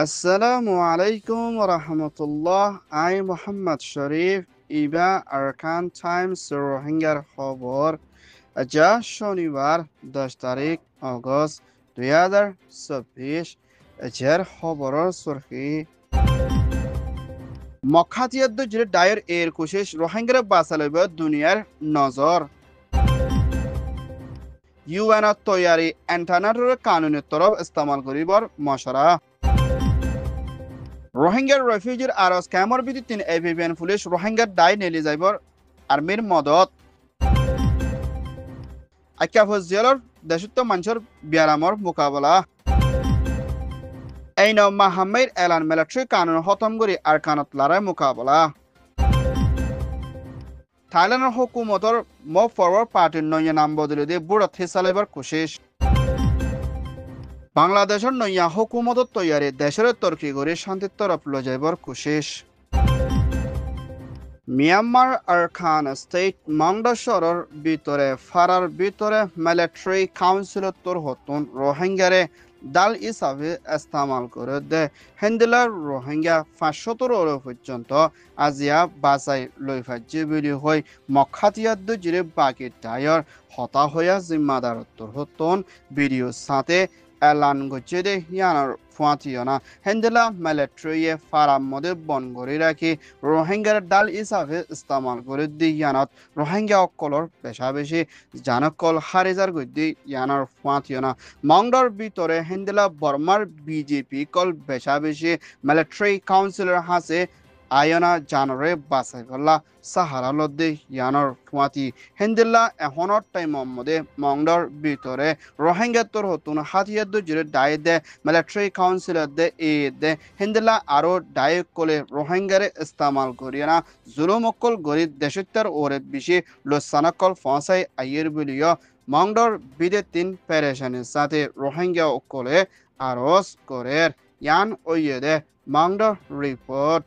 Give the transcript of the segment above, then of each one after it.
Assalamu alaikum wa rahmatullah. I Muhammad Sharif. Iba Arkan Times Rohingya খবর যা শনিবার 10 তারিখ আগস্ট 2024 এর খবরের সুরখি মখাতিয়াদ্দ জিরে ডায়ের এর কোশিশ রোহিঙ্গা বাসালব দুনিয়ার নজর ইউএন তৈয়ারি ইন্টারনেটের কানুনের তরফ ইস্তেমাল করিবার মশরা রোহিঙ্গার রেফিউজির আরজ ক্যামর বিধি তিন এভিভিয়ান পুলিশ রোহিঙ্গার দায় নেলি যাইবর আর্মির মদত আক্যাফজ জেলার দেশত্ব মানুষের ব্যারামর মোকাবেলা এই নৌ মাহামের এলান মিলিটারি কানুন খতম করি আরকানত লড়াই মোকাবেলা থাইল্যান্ডের হুকুমতর মুভ ফরওয়ার্ড পার্টির নয়া নাম বদলে দিয়ে বুড়ত হিসালেবার কোশিশ বাংলাদেশের নয়া হুকুমতর তৈয়ারি দেশের তর্কি করে শান্তির তরফ লো যাইবার কোশিশ মিয়ানমার আরকান স্টেট মংডাসরের ভিতরে ফারার ভিতরে মিলিটারি কাউন্সিলর হতুন রোহিঙ্গারে দাল হিসাবে ইস্তেমাল করে দে হেন্দিলার রোহিঙ্গা 500 পর্যন্ত আজিয়া বাসাই লই ফাজ্জি বলি হই মখাতিয়াদ্দ জিরে বাকি টায়ার হতা হইয়া জিম্মাদারত্বর হতন ভিডিও সাথে এলান গচ্ছে দে ইয়ানার ফুয়াতিয়না হেন্দিলা মিলিটারিয়ে ফারাম মধ্যে বন করে রাখি রোহিঙ্গার ডাল হিসাবে ইস্তেমাল করে দি ইয়ানত রোহিঙ্গা অকলর বেশা বেশি জানকল হারিজার গদ্দি ইয়ানার ফুয়াতিয়না মংডর ভিতরে হেন্দিলা বর্মার বিজেপি কল বেশা বেশি মিলিটারি কাউন্সিলর হাসে আয়না জানরে বাসাই গল্লা সাহারা লদ্দে ইয়ানর ফুয়াতি হেন্দিল্লা এখনর টাইম মধ্যে মংডর ভিতরে রোহিঙ্গা তোর হতুন হাতিয়াদ্দ জুড়ে ডায়ে দে মিলিটারি কাউন্সিলর দে এ দে হেন্দিল্লা আরো ডায়ে কলে রোহিঙ্গারে ইস্তেমাল করিয়ে না জুলুমকল গরিব দেশত্যার ওরে বেশি লোসানকল ফসাই আইয়ের বলিও মংডর বিদে তিন পেরেশানির সাথে রোহিঙ্গা কলে আরস করে ইয়ান ওইয়ে দে মংডর রিপোর্ট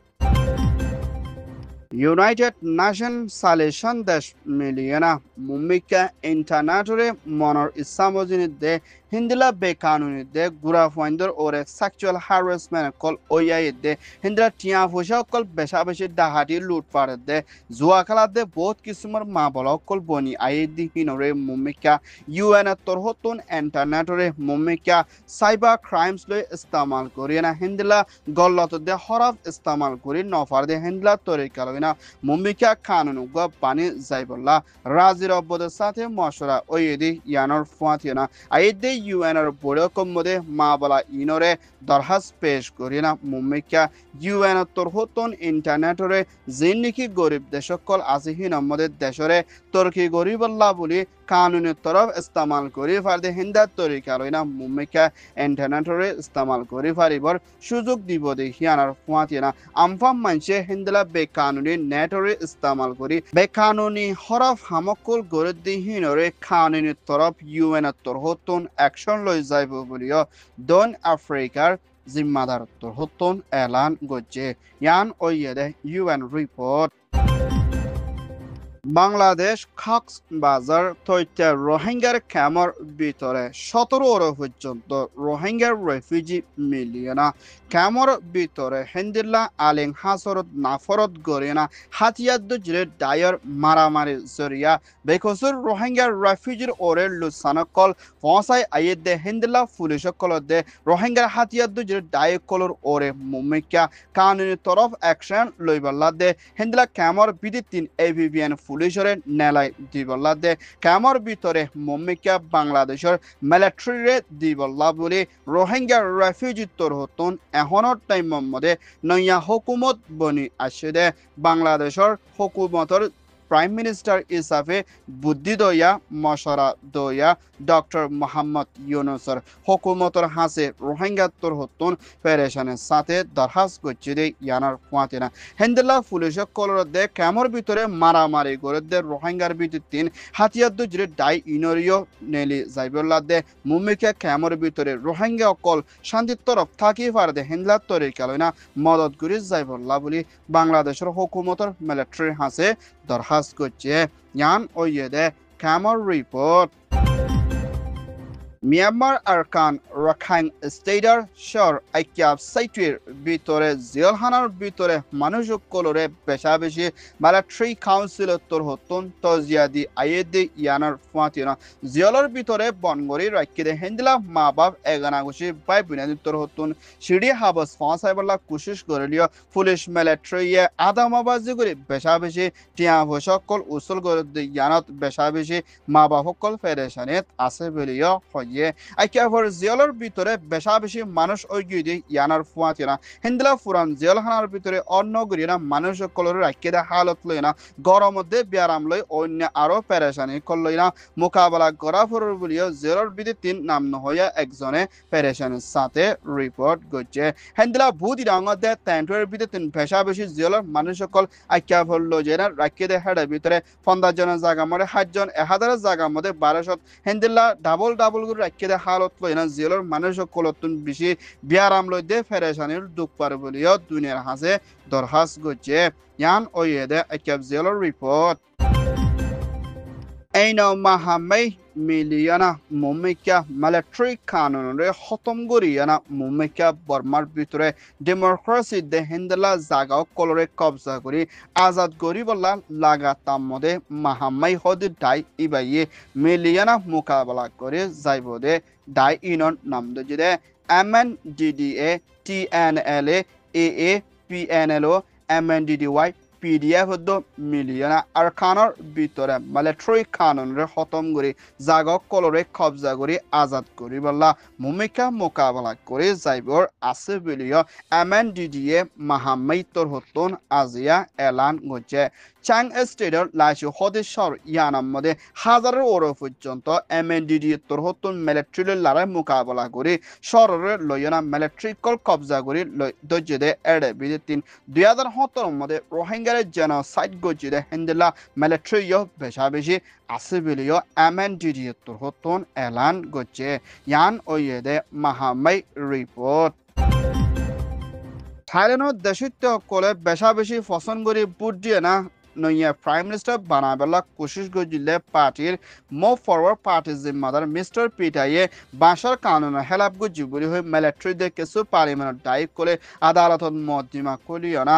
ইউনাইটেড নেশন সালেশন দেশ মিলিয়না মুম্মিকা ইন্টারনেটরে মনর ইসামজিনি দে হিন্দিলা বেকানুনি দে গুরা ফাইন্দর ওরে সেক্সুয়াল হ্যারাসমেন্ট কল ওয়াই দে হিন্দিলা টিয়া ফুসা কল বেশা বেশি ডাহাটি লুট পারে দে জুয়া খেলা দে বহুত কিসুমর মা বলা কল বনি আই দি হিনরে মুম্মিকা ইউএন তরহতুন ইন্টারনেটরে মুম্মিকা সাইবার ক্রাইমস লই ইস্তেমাল করি না হিন্দিলা গল্লত দে হরফ ইস্তেমাল করি নফার দে হিন্দিলা তরিকা না মুম্বিকা কানুন গো পানি যাইবল্লা রাজির অব্বদের সাথে মশরা ওইদি ইয়ানর ফুয়াতিনা আইদে ইউএনর বড় কম্মদে মা বলা ইনরে দরহাস পেশ করি না মুম্বিকা ইউএন তরহতন ইন্টারনেটরে জিন্নিকি গরিব দেশকল আজিহি নম্মদের দেশরে তর্কি গরিবল্লা বলি কানুনের তরফ ইস্তেমাল করি ফারদে হিন্দার তরিকা লইনা মুম্বিকা ইন্টারনেটরে ইস্তেমাল করি ফারিবর সুযোগ দিব দেখিয়ানার ফুয়াতিনা আমফাম মানছে হিন্দলা বেকানুনি নেটরে ইস্তেমাল করি বেকানুনি হরফ হামকুল গরিদ্দিহীনরে কানুনি তরফ ইউএন তরহতন অ্যাকশন লই যাইব বলিও দন আফ্রিকার জিম্মাদার তরহতন এলান গজ্জে ইয়ান ওইয়েদে ইউএন রিপোর্ট বাংলাদেশ কক্সবাজার তৈতে রোহিঙ্গার ক্যাম্পের ভিতরে 17 পর্যন্ত রোহিঙ্গার রেফিউজি মিলিয়না ক্যাম্পের ভিতরে হেন্দিল্লা আলিং হাসরত নাফরত গরিনা হাতিয়াদ্দ জিরে ডায়র মারামারি জরিয়া বেকসুর রোহিঙ্গার রেফিউজির ওরে লুসানকল ফসাই আইদে হেন্দিল্লা পুলিশ কলদে রোহিঙ্গার হাতিয়াদ্দ জিরে ডায় কলর ওরে মুমিকা কানুনি তরফ অ্যাকশন লইবাল্লা দে হেন্দিল্লা ক্যাম্পের বিধি 3 এভিভিয়ান পুলিশরে নেলাই দিবল্লা দে ক্যাম্পের ভিতরে মুম্মিকা বাংলাদেশের মিলিটারিরে দিবল্লা বলে রোহিঙ্গা রেফিউজি তোর হতন এখনর টাইম মধ্যে নয়া হুকুমত বনি আসে দে বাংলাদেশের হুকুমতর প্রাইম মিনিস্টার হিসাবে বুদ্ধি দইয়া মশরা দইয়া ডক্টর মোহাম্মদ ইউনুসর হুকুমতর হাসে রোহিঙ্গা তোর হতুন পেরেশানের সাথে দরখাস্ত করছে দে ইয়ানার ফুয়াতিনা হেন্দিল্লা পুলিশ কলর দে ক্যামর ভিতরে মারামারি করে দে রোহিঙ্গার ভিতর 3 হাতিয়াদ্দ জিরে ডাই ইনরিও নেলি যাইবল্লা দে মুম্মিকে ক্যামর ভিতরে রোহিঙ্গা অকল শান্তির তরফ থাকি পারে দে হেন্দিল্লার তরিকা লইনা মদত করি যাইবল্লা বলি বাংলাদেশের হুকুমতর মিলিটারি হাসে দরখাস্ত করছে ইয়ান ওইয়ে দে ক্যামর রিপোর্ট মিয়ানমার আরকান রাখাইন স্টেটার শর আইক্যাব সাইটুয়ের ভিতরে জিয়ালহানার ভিতরে মানুষ কলরে বেশা বেশি মিলিটারি কাউন্সিল তোর হতুন তজিয়াদি আইয়েদি ইয়ানার ফুয়াতিনা জিয়ালর ভিতরে বনগরি রাখিদে হেন্দিলা মা বাপ এগানা গুছি বাই বিনাদি তোর হতুন সিডি হাবস ফাঁসাইবলা কোশিশ করিলিও পুলিশ মিলিটারি আদামাবাজি করে বেশা বেশি টিয়া সকল উসল করে ইয়ানত বেশা বেশি মা বাপ সকল ফেডারেশনত আছে বলিও হইয়ে আইকিয়াভর জিয়ালর ভিতরে বেশা বেশি মানুষ ঐগিদি ইয়ানার ফুয়াতিনা হিন্দলা ফুরান জিয়ালখানার ভিতরে অন্য গরিনা মানুষ সকলের রাখিদে হালত লই না গরম মধ্যে বিয়ারাম লই অন্য আরো পেরেশানি করলই না মোকাবেলা করা ফুরুর বলিও জিয়ালর ভিতরে 3 নাম নহইয়া একজনে পেরেশানির সাথে রিপোর্ট করছে হিন্দলা বুদি ডাঙতে তেন্টুয়ের ভিতরে 3 বেশা বেশি জিয়ালর মানুষ সকল আইকিয়াভর লজেনা রাখিদে হেডের ভিতরে 15 জনের জায়গা মধ্যে 7 জন 1000 জায়গা মধ্যে 1200 হিন্দলা ডাবল করে রাখিদে হালত লই না জিয়ালর মানুষ সকলতুন বেশি বিয়ারাম লই দে ফেরেশানির দুঃখ পার বলিও দুনিয়ার হাসে দরখাস্ত করছে ইয়ান ওয়েদে আইকিয়াব জিয়ালর report Aino Mahamay Miliana Mumika Military Canon Re Hotom Guriana Mumika Burmar Biture Democracy de Hindala Zaga Colore Kobza Guri Azad Goribola Laga Tamode Mahamay Hodi Dai Ibaye Miliana Mukabala Gori Zaibode Dai Inon Namdojide MNDDA TNLA AA PNLO MNDDY PDF হদ্দো মিলিয়না আরকানর ভিতরে military কানুনরে খতম করে জাগক কলরে কবজা করে আজাদ করি বললা ভূমিকা মোকাবেলা করে যাইবর আছে বলিও MNDDA মাহামাইতর হতন আজিয়া এলান গছে চাং স্টেডর লাইসু হদেশ্বর ইয়ানার মধ্যে হাজারের ওর পর্যন্ত MNDDA তোর হতন মিলিটারি লড়াই মোকাবেলা করে শহরের লয়না মিলিটারি কল কবজা করে দজ্জে এড়ে বিদে 2017 মধ্যে রোহিঙ্গা জেনোসাইড গজিদে হেন্দেলা মিলিটারিও বেশা বেশি আছে বলিও MNDDA তোর হতন এলান গছে ইয়ান ওয়েদে মাহামাই রিপোর্ট থাইল্যান্ডের দেশিত্ব কলে বেশা বেশি ফসন করি বুট দিয়ে না নইয়া প্রাইম মিনিস্টার বানাবেলা কোশিশ গজিলে পার্টির মো ফরওয়ার্ড পার্টির জিম্মাদার মিস্টার পিটাইয়ে বাসার কানুন হেলাপ গজি বলি হয়ে মিলিটারিদের কিছু পার্লিমেন্ট দায়ী করে আদালতত মধ্যমা করিও না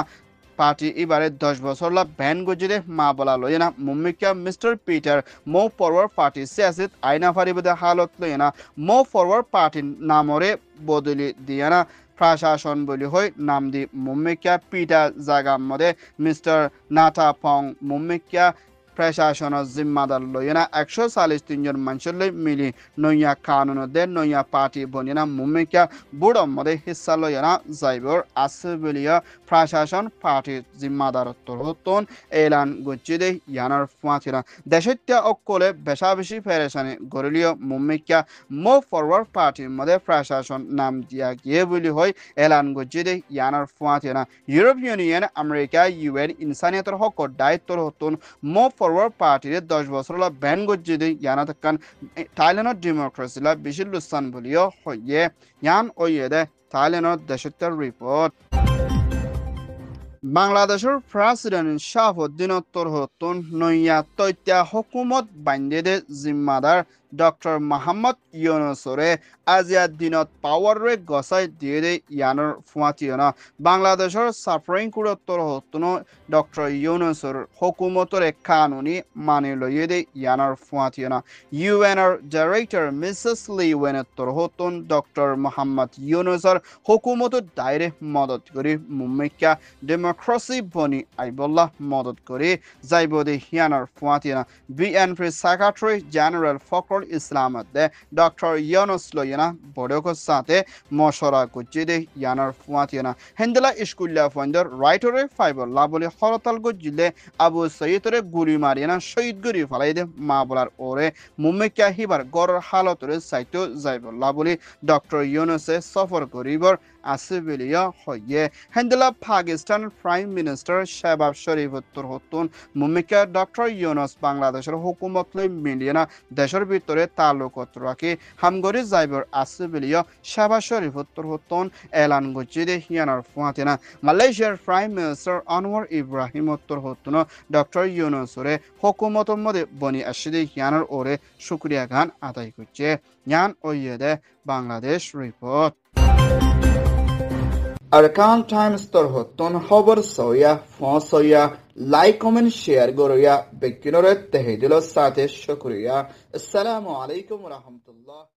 পার্টি এবারে 10 বছর লা ব্যান গজিরে মা বলা লয় না মুম্মিকা মিস্টার পিটার মো ফরওয়ার্ড পার্টি সিয়াসিত আইনা ফারিবদে হালত লয় না মো ফরওয়ার্ড পার্টি নামরে বদলি দিয়ে না প্রশাসন বলি হয় নাম দি মুম্মিকা পিটা জাগার মধ্যে মিস্টার নাটা পং মুম্মিকা প্রশাসনের জিম্মাদার লইনা 143 জন মানুষের লই মিলি নইয়া কানুন দে নইয়া পার্টি বনিনা মুম্মিকা বুড়ম মধ্যে হিস্সা লইনা যাইবর আছে বলিয়া প্রশাসন পার্টির জিম্মাদার তরতন এলান গচ্ছিদে ইয়ানার ফুয়াছিনা দেশত্যা অকলে বেশা বেশি ফেরেশানি গরিলিও মুম্মিকা মো ফরওয়ার্ড পার্টির মধ্যে প্রশাসন নাম দিয়া গিয়ে বলি হয় এলান গচ্ছিদে ইয়ানার ফুয়াছিনা ইউরোপিয়ান ইউনিয়ন আমেরিকা UN ইনসানিয়তের হক দায়িত্বর হতন মো ফরওয়ার্ড পার্টির 10 বছর ব্যান গজ্জিদে ইয়ানা থাকান থাইল্যান্ডের ডেমোক্রেসি লা বিশিল লুসান বলিও হইয়ে ইয়ান ওয়েদে থাইল্যান্ডের দেশত্বের রিপোর্ট বাংলাদেশের প্রেসিডেন্ট শাহাবুদ্দিন হতন নইয়া তৈত্যা হুকুমত বান্ধে জিম্মাদার ডক্টর মোহাম্মদ ইউনুসরে আজিয়া দিনত পাওয়ারে গছাই দিয়ে দে ইয়ানোর ফুয়াতিয়না বাংলাদেশের সাফারিং কুরত্তর হতন ডক্টর ইউনুসর হুকুমতর কানুনি মানি লইয়ে দে ইয়ানোর ফুয়াতিয়না UNর ডাইরেক্টর মিসেস লি ওয়েনত্তর হতন ডক্টর মোহাম্মদ ইউনুসর হুকুমতর দায়রে মদত করি মুম্মিকা ডেমোক্রেসি বনি আইবল্লাহ মদত করে যাইব দে ইয়ানোর ফুয়াতিয়না BNP সেক্রেটারি জেনারেল ফখরুল ইসলামত দে ডক্টর ইউনুস লইনা বড়কর সাথে মশরা করছে দে ইয়ানার ফুয়াতিয়না হেন্দেলা স্কুল্লা ফন্ডর রাইটরে ফাইবার লাবলি হরতাল গজিলে আবু সৈয়দরে গুলি মারিনা শহীদ গুরি ফলাই দে মা বলার ওরে মুম্মিকা হিবার গড় হালতরে সাইতো যাইব লাবলি ডক্টর ইউনুসে সফর করিবর আছে বলিয়া হইয়ে হেন্দেলা পাকিস্তান প্রাইম মিনিস্টার শাহবাজ শরীফ উত্তর হতুন মুম্মিকা ডক্টর ইউনুস বাংলাদেশের হুকুমত লই মিলিয়ে না দেশের সত্তরে তালুকত রাখি হামগরি যাইবর আছে বলিও শাহবাজ শরীফ উত্তর হতন এলান গজিদে হিয়ানার ফুয়াতিনা মালয়েশিয়ার প্রাইম মিনিস্টার আনোয়ার ইব্রাহিম উত্তর হতন ডক্টর ইউনুসরে হুকুমত মধ্যে বনি আসিদে হিয়ানার ওরে শুক্রিয়া গান আদায় করছে জ্ঞান ওইয়েদে Bangladesh report Arkan Times tor hotton খবর সয়া ফসয়া লাইক কমেন্ট শেয়ার গরয়া বেকিনরে তেহেদিল সাথে শুকরিয়া আসসালামু আলাইকুম ওয়া রাহমাতুল্লাহ